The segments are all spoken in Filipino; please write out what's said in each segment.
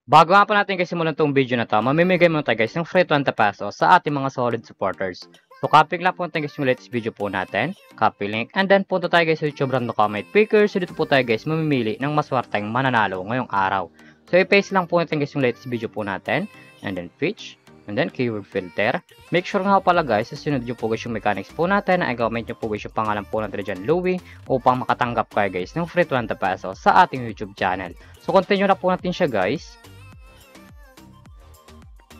Bago nga pa natin guys simulan tong video na to, mamimigay muna tayo guys ng free 20 pesos sa ating mga solid supporters. So copy lang po natin guys yung latest video po natin, copy link, and then punta tayo guys sa YouTube random comment picker. So dito po tayo guys mamimili ng maswerteng mananalo ngayong araw. So i-paste lang po natin guys yung latest video po natin, and then pitch, and then keyword filter. Make sure nga pala guys, susunod nyo po guys yung mechanics po natin, ay comment nyo po guys yung pangalan po natin dyan, Louie, upang makatanggap kayo guys ng free 20 pesos sa ating YouTube channel. So continue na po natin siya guys.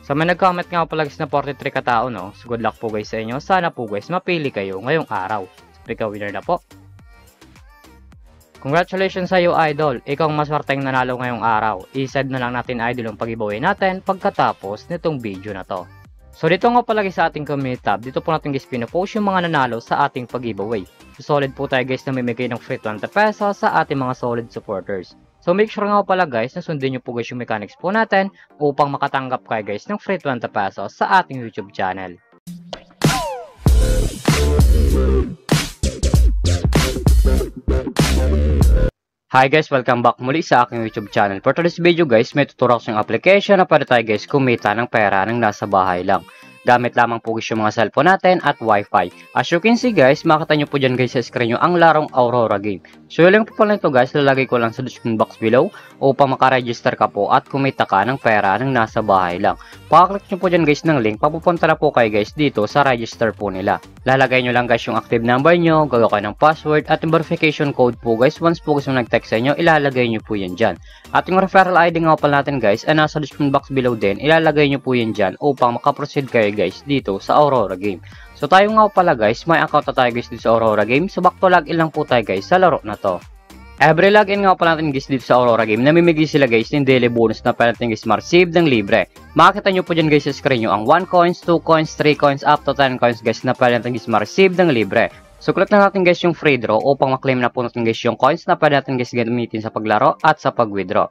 So may nag-comment nga pala guys na 43 katao, no? So good luck po guys sa inyo. Sana po guys mapili kayo ngayong araw. So ikaw winner na po. Congratulations sa iyo idol. Ikaw ang maswerteng nanalo ngayong araw. I-send na lang natin idol yung pag-giveaway natin pagkatapos nitong video na to. So dito nga pala guys sa ating community tab, dito po natin guys pinopost yung mga nanalo sa ating pag-giveaway. So solid po tayo guys na mamimigay ng free 20 pesos sa ating mga solid supporters. So make sure nga pala guys na sundin nyo po guys yung mechanics po natin upang makatanggap kayo guys ng free 20 pesos sa ating YouTube channel. Hi guys, welcome back muli sa aking YouTube channel. For today's video guys, may tuturuan ko yung application na pwede tayo guys kumita ng pera ng nasa bahay lang. Gamit lamang po guys yung mga cellphone natin at wifi. As you can see guys, makita nyo po dyan guys sa screen nyo ang larong Aurora game. So yung link po pala nito guys, lalagay ko lang sa description box below upang makaregister ka po at kumita ka ng pera ng nasa bahay lang. Pakaklik nyo po dyan guys ng link, papupunta na po kayo guys dito sa register po nila. Lalagay nyo lang guys yung active number nyo, gagawa kayo ng password at yung verification code po guys. Once po guys yung nag-text sa inyo, ilalagay nyo po yan dyan. At yung referral ID nga pala natin guys, ay nasa description box below din, ilalagay nyo po yan dyan upang makaproceed kayo guys dito sa Aurora game. So tayo nga pala guys, may account na tayo guys dito sa Aurora game. So back to login lang po tayo guys sa laro na to. Every login nga pala natin guys dito sa Aurora game, namimigay sila guys ng daily bonus na pwede natin guys ma-receive ng libre. Makikita nyo po dyan guys sa screen nyo ang 1 coins, 2 coins, 3 coins, up to 10 coins guys na pwede natin guys ma-receive ng libre. So click na natin guys yung free draw upang maklaim na po natin guys yung coins na pwede natin guys gamitin sa paglaro at sa pag-withdraw.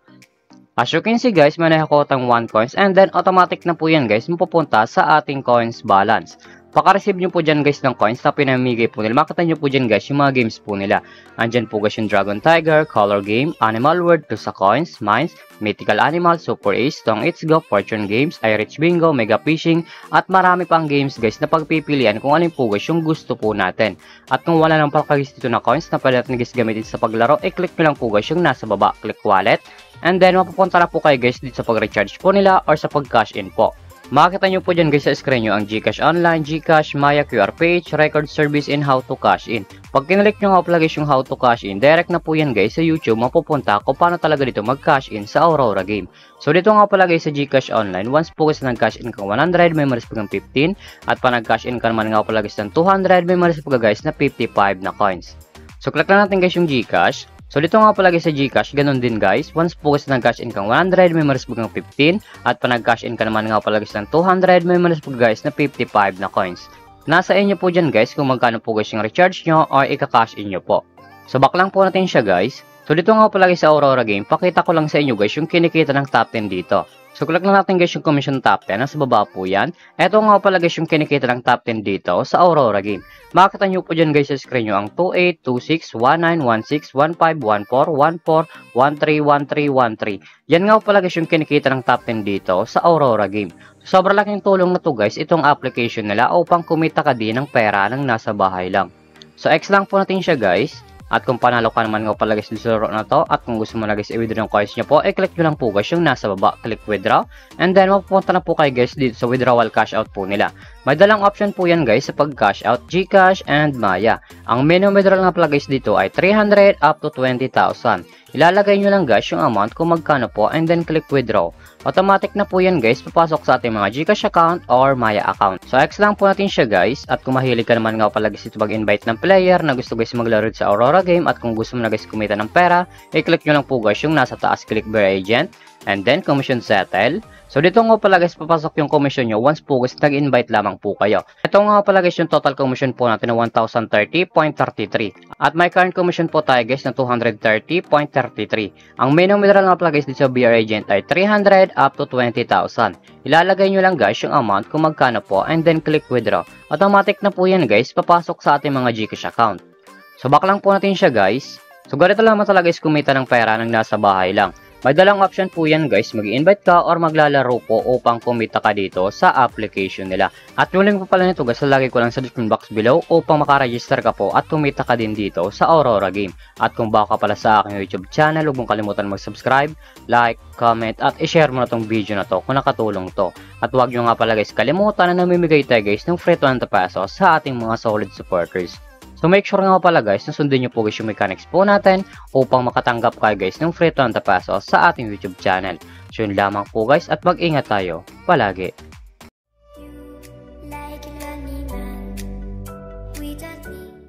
As you can see guys, may nakakotang 1 coins and then automatic na po yan guys mapupunta sa ating coins balance. Paka-receive nyo po dyan guys ng coins na pinamigay po nila. Makita nyo po dyan guys yung mga games po nila. Andyan po guys yung Dragon Tiger, Color Game, Animal World, Tusa Coins, Mines, Mythical Animal, Super Ace, Tong It's Go, Fortune Games, iRich Bingo, Mega Fishing, at marami pang games guys na pagpipilian kung alin po guys yung gusto po natin. At kung wala lang pala guys dito na coins na pwede natin guys gamitin sa paglaro, i-click nyo lang po guys yung nasa baba, click wallet. And then mapupunta na po kayo guys dito sa pag-recharge po nila or sa pag-cash in po. Makikita nyo po dyan guys sa screen nyo ang GCash Online, GCash, Maya QR Page, Record Service, and How to Cash In. Pag kinalik nyo nga pala guys yung How to Cash In, direct na po yan guys sa YouTube mapupunta kung paano talaga dito mag-cash in sa Aurora game. So dito nga pala guys sa GCash Online, once po guys nag-cash in ka 100, may maris pag 15, at pa nag-cash in ka naman nga pala guys ng 200, may maris pag guys na 55 na coins. So click na natin guys yung GCash. So dito nga pala guys sa GCash, ganun din guys. Once po guys nag-cash in kang 100, may maris pag 15. At pa nag-cash in ka naman nga pala guys ng 200, may maris pag guys na 55 na coins. Nasa inyo po dyan guys kung magkano po guys yung recharge nyo or ika-cash in nyo po. So back lang po natin siya guys. So dito nga pala guys sa Aurora game, pakita ko lang sa inyo guys yung kinikita ng top 10 dito. So click lang natin guys yung commission top 10, nasa baba po yan. Ito nga pala guys yung kinikita ng top 10 dito sa Aurora game. Makikita nyo po dyan guys sa screen nyo ang 28, 26, 19, 16, 15, 14, 14, 13, 13, 13. Yan nga pala guys yung kinikita ng top 10 dito sa Aurora game. Sobrang laking tulong na to guys itong application nila upang kumita ka din ng pera ng nasa bahay lang. So X lang po natin siya guys. At kung panalo ka naman nga pala guys sa laro na to, at kung gusto mo na guys i-withdraw yung coins nyo po, i-click nyo lang po guys yung nasa baba, click withdraw. And then mapupunta na po kayo guys dito sa withdrawal cash out po nila. May dalang option po yan guys sa pag cash out, GCash and Maya. Ang minimum withdrawal nga pala guys dito ay 300 up to 20,000. Ilalagay nyo lang guys yung amount kung magkano po and then click withdraw. Automatic na po yan guys, papasok sa ating mga GCash account or Maya account. So X lang po natin siya guys, at kung mahilig ka naman nga pala guys ito mag-invite ng player na gusto guys maglaro sa Aurora game, at kung gusto mo na guys kumita ng pera, i-click nyo lang po guys yung nasa taas, click Bear Agent, and then commission settle. So dito nga pala guys papasok yung commission nyo once po guys nag-invite lamang po kayo. Ito nga pala guys yung total commission po natin na 1,030.33. At may current commission po tayo guys na 230.33. Ang minimum withdrawal nga pala guys dito sa BR Agent ay 300 up to 20,000. Ilalagay nyo lang guys yung amount kung magkano po and then click withdraw. Automatic na po yan guys papasok sa ating mga GCash account. So back lang po natin siya guys. So ganito lang talaga guys kumita ng pera ng nasa bahay lang. May dalang option po yan guys, mag-invite ka or maglalaro po upang kumita ka dito sa application nila. At yung link po pala nito guys, lalagay ko lang sa description box below upang makaregister ka po at kumita ka din dito sa Aurora Game. At kung bago ka pala sa aking YouTube channel, huwag mong kalimutan mag-subscribe, like, comment, at i-share mo na tong video na to kung nakatulong to. At huwag nyo nga pala guys kalimutan na namimigay tayo guys ng free 20 pesos sa ating mga solid supporters. So make sure nga pala guys na sundin nyo po guys yung mechanics po natin upang makatanggap kayo guys ng free 20 pesos sa ating YouTube channel. So yun lamang po guys at mag-ingat tayo palagi. Like an animal, we don't need